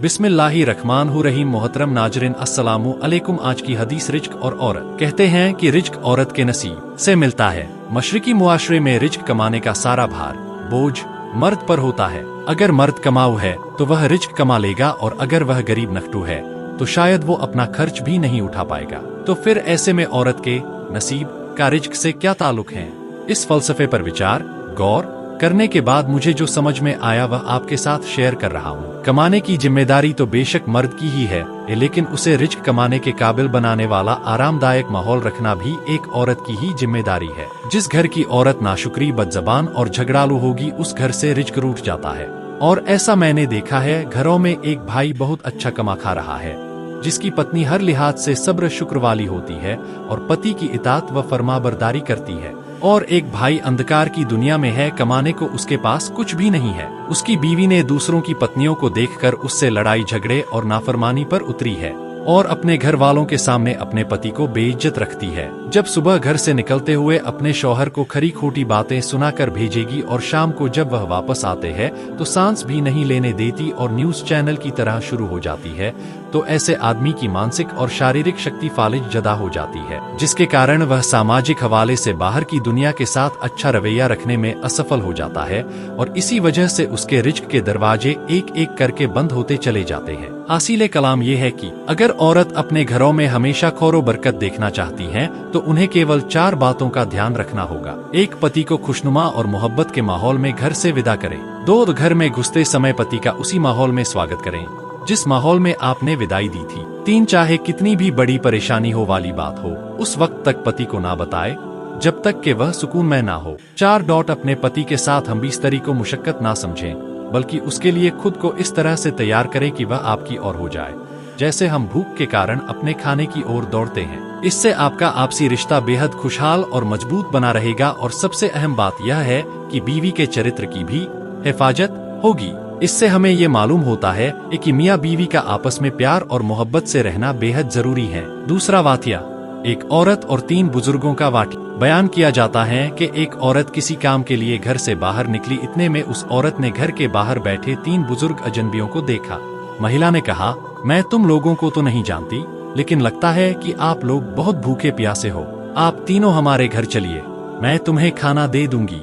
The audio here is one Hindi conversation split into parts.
बिस्मिल्लाहिर्रहमानिर्रहीम। मोहतरम नाजरीन, अस्सलामु अलैकुम। आज की हदीस रिज्क और औरत। कहते हैं कि रिज्क औरत के नसीब से मिलता है। मशरिकी मुआशरे में रिज्क कमाने का सारा भार, बोझ मर्द पर होता है। अगर मर्द कमाऊ है तो वह रिज्क कमा लेगा, और अगर वह गरीब नखटू है तो शायद वो अपना खर्च भी नहीं उठा पाएगा। तो फिर ऐसे में औरत के नसीब का रिज्क से क्या ताल्लुक है? इस फलसफे पर विचार गौर करने के बाद मुझे जो समझ में आया वह आपके साथ शेयर कर रहा हूँ। कमाने की जिम्मेदारी तो बेशक मर्द की ही है, लेकिन उसे रिज्क कमाने के काबिल बनाने वाला आरामदायक माहौल रखना भी एक औरत की ही जिम्मेदारी है। जिस घर की औरत नाशुक्री, बदजबान और झगड़ालू होगी, उस घर से रिज्क रूठ जाता है। और ऐसा मैंने देखा है। घरों में एक भाई बहुत अच्छा कमा खा रहा है, जिसकी पत्नी हर लिहाज से सब्र शुक्र वाली होती है और पति की इताअत व फरमाबरदारी करती है। और एक भाई अंधकार की दुनिया में है, कमाने को उसके पास कुछ भी नहीं है। उसकी बीवी ने दूसरों की पत्नियों को देखकर उससे लड़ाई झगड़े और नाफरमानी पर उतरी है, और अपने घर वालों के सामने अपने पति को बेइज्जत रखती है। जब सुबह घर से निकलते हुए अपने शौहर को खरी खोटी बातें सुनाकर भेजेगी, और शाम को जब वह वापस आते हैं तो सांस भी नहीं लेने देती और न्यूज चैनल की तरह शुरू हो जाती है, तो ऐसे आदमी की मानसिक और शारीरिक शक्ति फालिज जदा हो जाती है, जिसके कारण वह सामाजिक हवाले से बाहर की दुनिया के साथ अच्छा रवैया रखने में असफल हो जाता है, और इसी वजह से उसके रिज्क के दरवाजे एक एक करके बंद होते चले जाते हैं। हासिल कलाम यह है कि अगर औरत अपने घरों में हमेशा खौरो बरकत देखना चाहती हैं, तो उन्हें केवल 4 बातों का ध्यान रखना होगा। 1. पति को खुशनुमा और मोहब्बत के माहौल में घर से विदा करें। 2. घर में घुसते समय पति का उसी माहौल में स्वागत करें जिस माहौल में आपने विदाई दी थी। 3. चाहे कितनी भी बड़ी परेशानी हो वाली बात हो, उस वक्त तक पति को ना बताए जब तक कि वह सुकून में ना हो। 4. अपने पति के साथ हमबिस्तरी को मुशक्कत ना समझें, बल्कि उसके लिए खुद को इस तरह से तैयार करें कि वह आपकी ओर हो जाए, जैसे हम भूख के कारण अपने खाने की ओर दौड़ते हैं। इससे आपका आपसी रिश्ता बेहद खुशहाल और मजबूत बना रहेगा। और सबसे अहम बात यह है कि बीवी के चरित्र की भी हिफाजत होगी। इससे हमें ये मालूम होता है कि मियाँ बीवी का आपस में प्यार और मोहब्बत से रहना बेहद जरूरी है। 2. वातिया। एक औरत और 3 बुजुर्गों का वाक़या बयान किया जाता है कि एक औरत किसी काम के लिए घर से बाहर निकली। इतने में उस औरत ने घर के बाहर बैठे 3 बुजुर्ग अजनबियों को देखा। महिला ने कहा, मैं तुम लोगों को तो नहीं जानती, लेकिन लगता है कि आप लोग बहुत भूखे प्यासे हो। आप तीनों हमारे घर चलिए, मैं तुम्हें खाना दे दूंगी।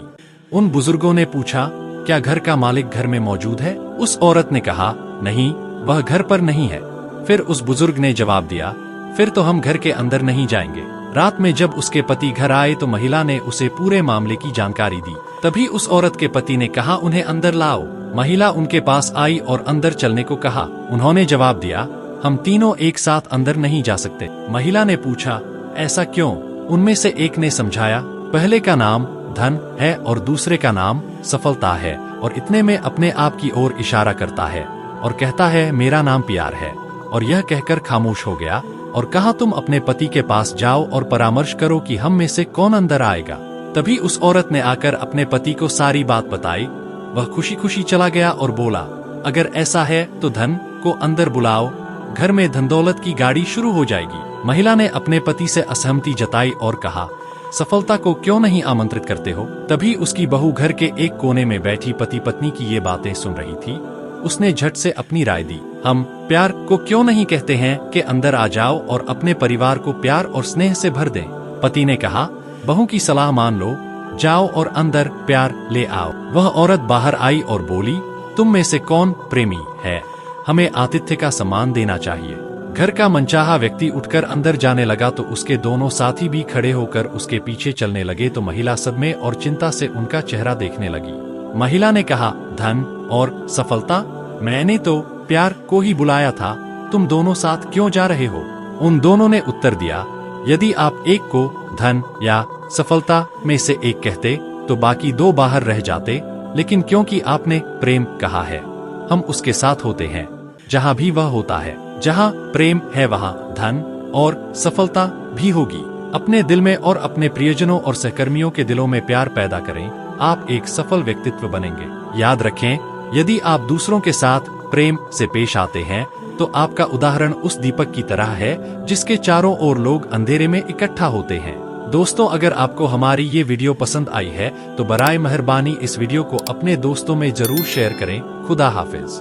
उन बुजुर्गों ने पूछा, क्या घर का मालिक घर में मौजूद है? उस औरत ने कहा, नहीं, वह घर पर नहीं है। फिर उस बुजुर्ग ने जवाब दिया, फिर तो हम घर के अंदर नहीं जाएंगे। रात में जब उसके पति घर आए तो महिला ने उसे पूरे मामले की जानकारी दी। तभी उस औरत के पति ने कहा, उन्हें अंदर लाओ। महिला उनके पास आई और अंदर चलने को कहा। उन्होंने जवाब दिया, हम तीनों एक साथ अंदर नहीं जा सकते। महिला ने पूछा, ऐसा क्यों? उनमें से एक ने समझाया, पहले का नाम धन है और दूसरे का नाम सफलता है। और इतने में अपने आप की ओर इशारा करता है और कहता है, मेरा नाम प्यार है। और यह कहकर खामोश हो गया और कहा, तुम अपने पति के पास जाओ और परामर्श करो कि हम में से कौन अंदर आएगा। तभी उस औरत ने आकर अपने पति को सारी बात बताई। वह खुशी खुशी चला गया और बोला, अगर ऐसा है तो धन को अंदर बुलाओ, घर में धन दौलत की गाड़ी शुरू हो जाएगी। महिला ने अपने पति से असहमति जताई और कहा, सफलता को क्यों नहीं आमंत्रित करते हो? तभी उसकी बहू घर के एक कोने में बैठी पति पत्नी की ये बातें सुन रही थी। उसने झट से अपनी राय दी, हम प्यार को क्यों नहीं कहते हैं कि अंदर आ जाओ और अपने परिवार को प्यार और स्नेह से भर दें। पति ने कहा, बहू की सलाह मान लो, जाओ और अंदर प्यार ले आओ। वह औरत बाहर आई और बोली, तुम में से कौन प्रेमी है? हमें आतिथ्य का सम्मान देना चाहिए। घर का मनचाहा व्यक्ति उठकर अंदर जाने लगा तो उसके दोनों साथी भी खड़े होकर उसके पीछे चलने लगे। तो महिला सदमे और चिंता से उनका चेहरा देखने लगी। महिला ने कहा, धन और सफलता? मैंने तो प्यार को ही बुलाया था, तुम दोनों साथ क्यों जा रहे हो? उन दोनों ने उत्तर दिया, यदि आप एक को धन या सफलता में से एक कहते तो बाकी 2 बाहर रह जाते, लेकिन क्योंकि आपने प्रेम कहा है, हम उसके साथ होते हैं जहाँ भी वह होता है। जहाँ प्रेम है वहाँ धन और सफलता भी होगी। अपने दिल में और अपने प्रियजनों और सहकर्मियों के दिलों में प्यार पैदा करें, आप एक सफल व्यक्तित्व बनेंगे। याद रखें, यदि आप दूसरों के साथ प्रेम से पेश आते हैं तो आपका उदाहरण उस दीपक की तरह है जिसके चारों ओर लोग अंधेरे में इकट्ठा होते हैं। दोस्तों, अगर आपको हमारी ये वीडियो पसंद आई है तो बराए मेहरबानी इस वीडियो को अपने दोस्तों में जरूर शेयर करें। खुदा हाफिज।